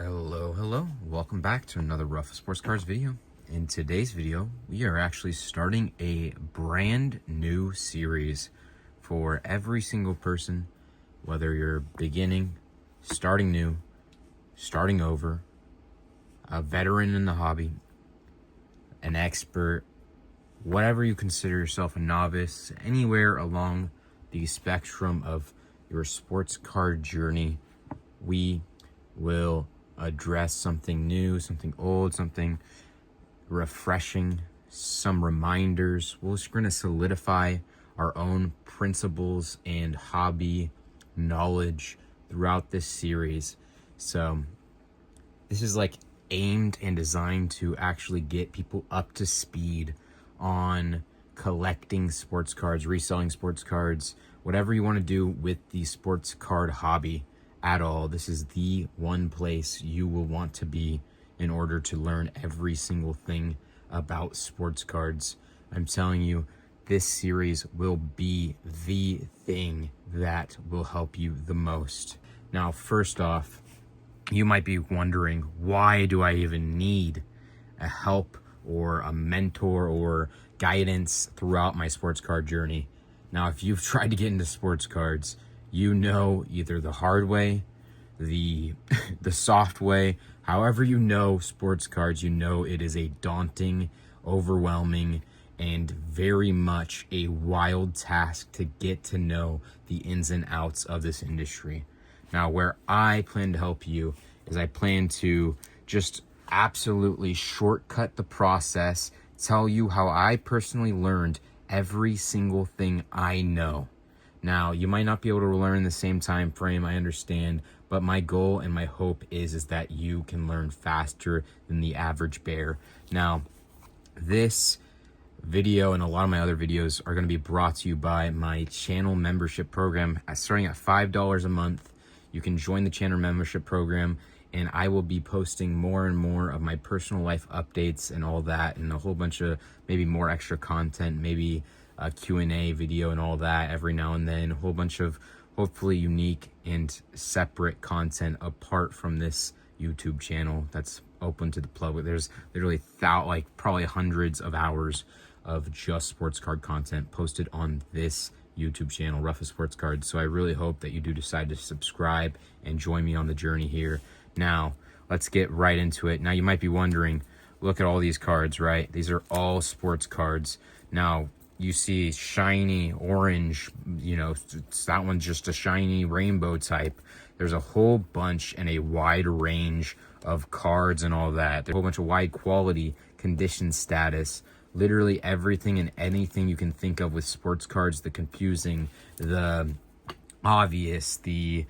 Hello, welcome back to another Ruffa Sports Cards video. In today's video, we are actually starting a brand new series for every single person, whether you're beginning, starting new, starting over, a veteran in the hobby, an expert, whatever you consider yourself, a novice, anywhere along the spectrum of your sports card journey, we will address something new, something old, something refreshing, some reminders. We're just going to solidify our own principles and hobby knowledge throughout this series. So this is like aimed and designed to actually get people up to speed on collecting sports cards, reselling sports cards, whatever you want to do with the sports card hobby at all. This is the one place you will want to be in order to learn every single thing about sports cards. I'm telling you, this series will be the thing that will help you the most. Now, first off, you might be wondering, why do I even need a help or a mentor or guidance throughout my sports card journey? Now, if you've tried to get into sports cards, you know either the hard way, the soft way, however you know sports cards, you know it is a daunting, overwhelming, and very much a wild task to get to know the ins and outs of this industry. Now, where I plan to help you is I plan to just absolutely shortcut the process, tell you how I personally learned every single thing I know. Now, you might not be able to learn in the same time frame, I understand, but my goal and my hope is that you can learn faster than the average bear. Now, this video and a lot of my other videos are going to be brought to you by my channel membership program. Starting at $5 a month, you can join the channel membership program, and I will be posting more and more of my personal life updates and all that, and a whole bunch of maybe more extra content, maybe a Q&A video and all that every now and then, a whole bunch of hopefully unique and separate content apart from this YouTube channel that's open to the public. There's literally probably hundreds of hours of just sports card content posted on this YouTube channel, Ruffa Sports Cards. So I really hope that you do decide to subscribe and join me on the journey here. Now, let's get right into it. Now, you might be wondering, look at all these cards, right? These are all sports cards. Now, you see shiny orange, that one's just a shiny rainbow type. There's a whole bunch and a wide range of cards and all that. There's a whole bunch of wide quality, condition status, literally everything and anything you can think of with sports cards, the confusing, the obvious, the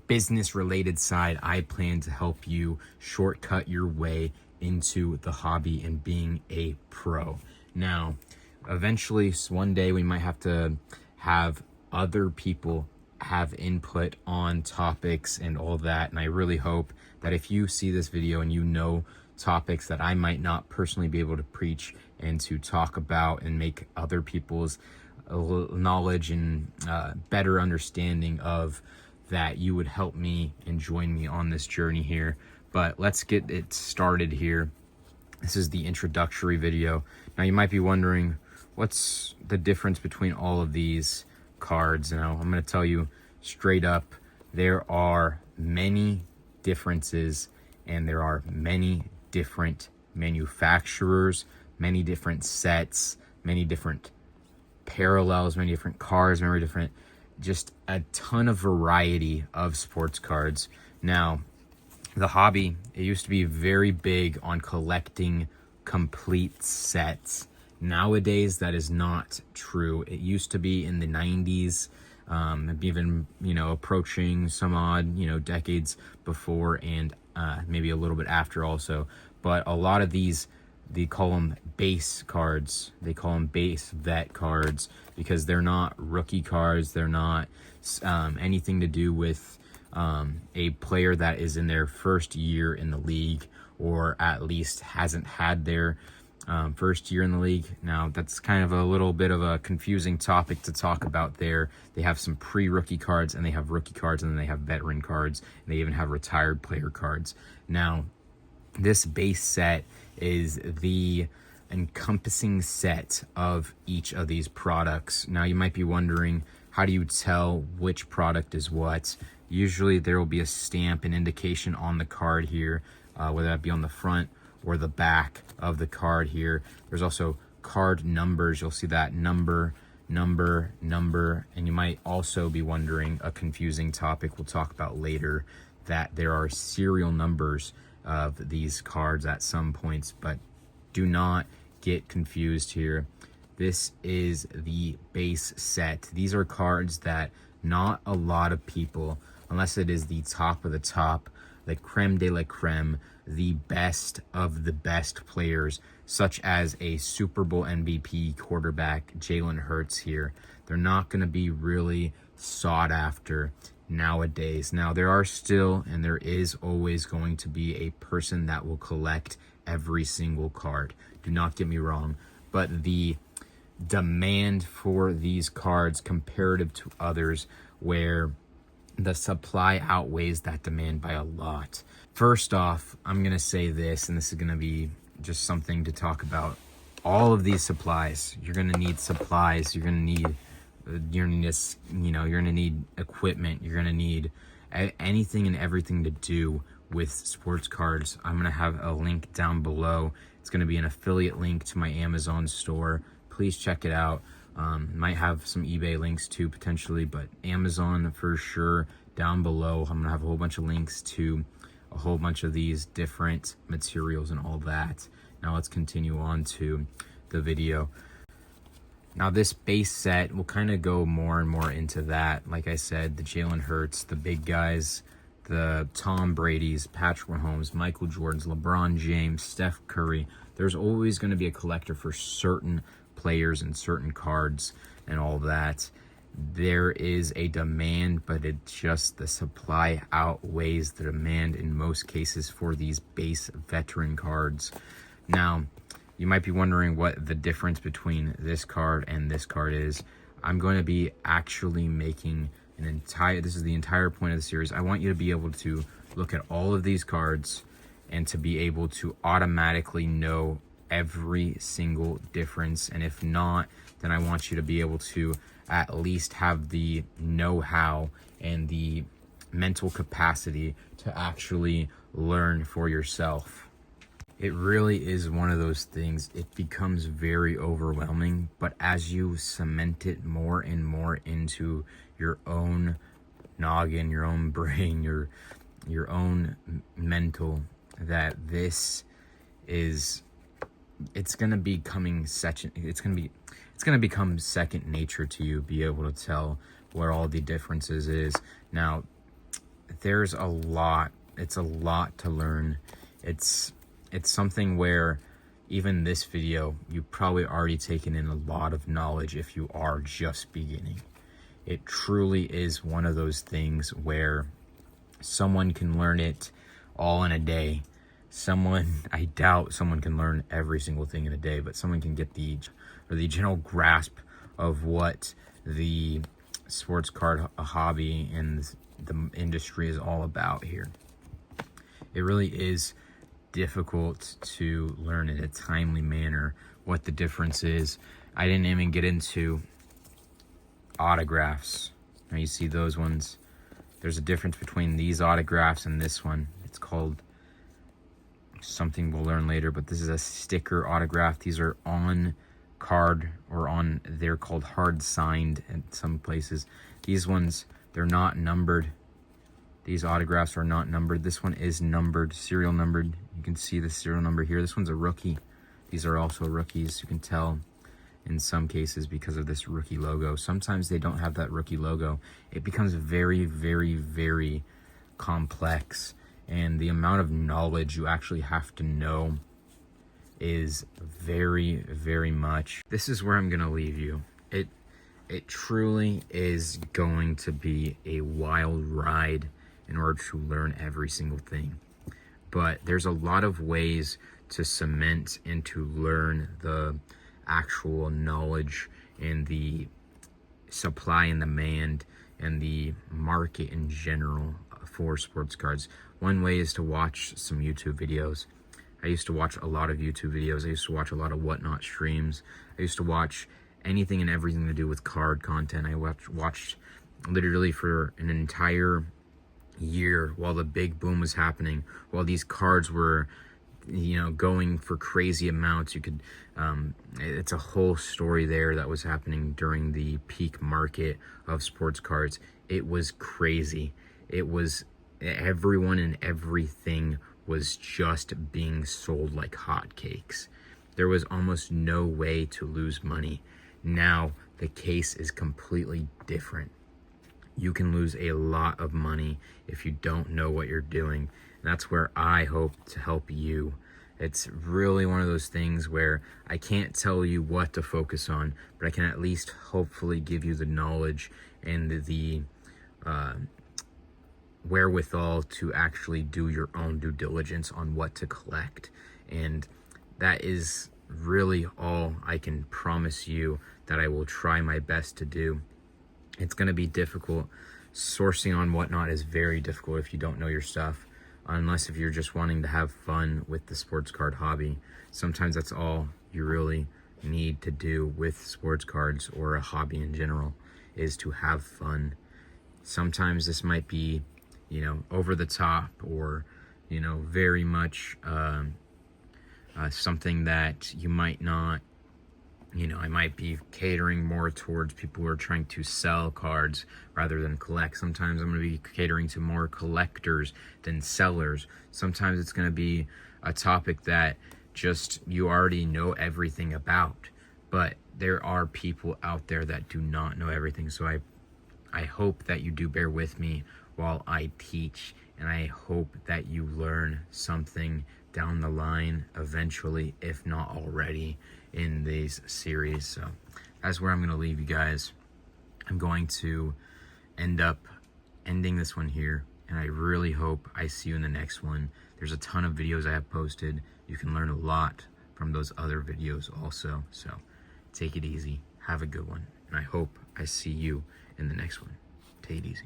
business related side. I plan to help you shortcut your way into the hobby and being a pro. Now, eventually, one day we might have to have other people have input on topics and all that. And I really hope that if you see this video and you know topics that I might not personally be able to preach and to talk about and make other people's knowledge and better understanding of that, you would help me and join me on this journey here. But let's get it started here. This is the introductory video. Now, you might be wondering, what's the difference between all of these cards? Now, I'm going to tell you straight up, there are many differences, and there are many different manufacturers, many different sets, many different parallels, many different cards, many different, just a ton of variety of sports cards. Now, the hobby, it used to be very big on collecting complete sets. Nowadays, that is not true. It used to be in the 90s, even, approaching some odd, decades before and maybe a little bit after also. But a lot of these, they call them base cards. They call them base vet cards because they're not rookie cards. They're not anything to do with a player that is in their first year in the league, or at least hasn't had their first year in the league. Now, that's kind of a little bit of a confusing topic to talk about there. They have some pre-rookie cards, and they have rookie cards, and then they have veteran cards, and they even have retired player cards. Now, this base set is the encompassing set of each of these products. Now, you might be wondering, how do you tell which product is what? Usually there will be a stamp, an indication on the card here, whether that be on the front or the back of the card here. There's also card numbers. You'll see that number, and you might also be wondering, a confusing topic we'll talk about later, that there are serial numbers of these cards at some points, but do not get confused here. This is the base set. These are cards that not a lot of people, unless it is the top of the top, the creme de la creme, the best of the best players, such as a Super Bowl MVP quarterback, Jalen Hurts here, they're not going to be really sought after nowadays. Now, there are still, and there is always going to be a person that will collect every single card. Do not get me wrong, but the demand for these cards comparative to others, where the supply outweighs that demand by a lot. First off, I'm going to say this, and this is going to be just something to talk about. All of these supplies, you're going to need supplies, you're going to need equipment, you're going to need anything and everything to do with sports cards. I'm going to have a link down below. It's going to be an affiliate link to my Amazon store. Please check it out. Might have some eBay links too, potentially, but Amazon for sure down below. I'm going to have a whole bunch of links to a whole bunch of these different materials and all that. Now let's continue on to the video. Now, this base set will kind of go more and more into that. Like I said, the Jalen Hurts, the big guys, the Tom Brady's, Patrick Mahomes, Michael Jordan's, LeBron James, Steph Curry. There's always going to be a collector for certain players and certain cards and all that. There is a demand, but it just, the supply outweighs the demand in most cases for these base veteran cards. Now, you might be wondering what the difference between this card and this card is. I'm going to be actually making this is the entire point of the series. I want you to be able to look at all of these cards and to be able to automatically know every single difference. And if not, then I want you to be able to at least have the know-how and the mental capacity to actually learn for yourself. It really is one of those things. It becomes very overwhelming, but as you cement it more and more into your own noggin, your own brain, your own mental, that this is, it's going to become second nature to you, be able to tell where all the differences is. Now, there's a lot. It's a lot to learn. It's something where even this video, you've probably already taken in a lot of knowledge if you are just beginning. It truly is one of those things where someone can learn it all in a day. I doubt someone can learn every single thing in a day, but someone can get the general grasp of what the sports card hobby and the industry is all about here. It really is difficult to learn in a timely manner what the difference is. I didn't even get into autographs. Now you see those ones. There's a difference between these autographs and this one. It's called something we'll learn later, but this is a sticker autograph. These are on card, or on, they're called hard signed in some places. These ones, they're not numbered. These autographs are not numbered. This one is numbered, serial numbered. You can see the serial number here. This one's a rookie. These are also rookies. You can tell in some cases because of this rookie logo. Sometimes they don't have that rookie logo. It becomes very, very, very complex. And the amount of knowledge you actually have to know is very, very much. This is where I'm going to leave you. It truly is going to be a wild ride in order to learn every single thing. But there's a lot of ways to cement and to learn the actual knowledge and the supply and demand and the market in general for sports cards. One way is to watch some YouTube videos. I used to watch a lot of YouTube videos. I used to watch a lot of Whatnot streams. I used to watch anything and everything to do with card content. I watched literally for an entire year while the big boom was happening, while these cards were, you know, going for crazy amounts. You could it's a whole story there that was happening during the peak market of sports cards. It was crazy. It was, everyone and everything was just being sold like hotcakes. There was almost no way to lose money. Now the case is completely different. You can lose a lot of money if you don't know what you're doing. And that's where I hope to help you. It's really one of those things where I can't tell you what to focus on, but I can at least hopefully give you the knowledge and the wherewithal to actually do your own due diligence on what to collect. And that is really all I can promise you that I will try my best to do. It's going to be difficult. Sourcing on Whatnot is very difficult if you don't know your stuff, unless if you're just wanting to have fun with the sports card hobby. Sometimes that's all you really need to do with sports cards or a hobby in general, is to have fun. Sometimes this might be, you know, over the top, or, you know, very much something that you might not, you know, I might be catering more towards people who are trying to sell cards rather than collect. Sometimes I'm going to be catering to more collectors than sellers. Sometimes it's going to be a topic that just you already know everything about. But there are people out there that do not know everything. So I hope that you do bear with me while I teach, and I hope that you learn something down the line eventually, if not already, in these series. So that's where I'm going to leave you guys. I'm going to end up ending this one here, and I really hope I see you in the next one. There's a ton of videos I have posted. You can learn a lot from those other videos also. So take it easy, have a good one, and I hope I see you in the next one. Take it easy.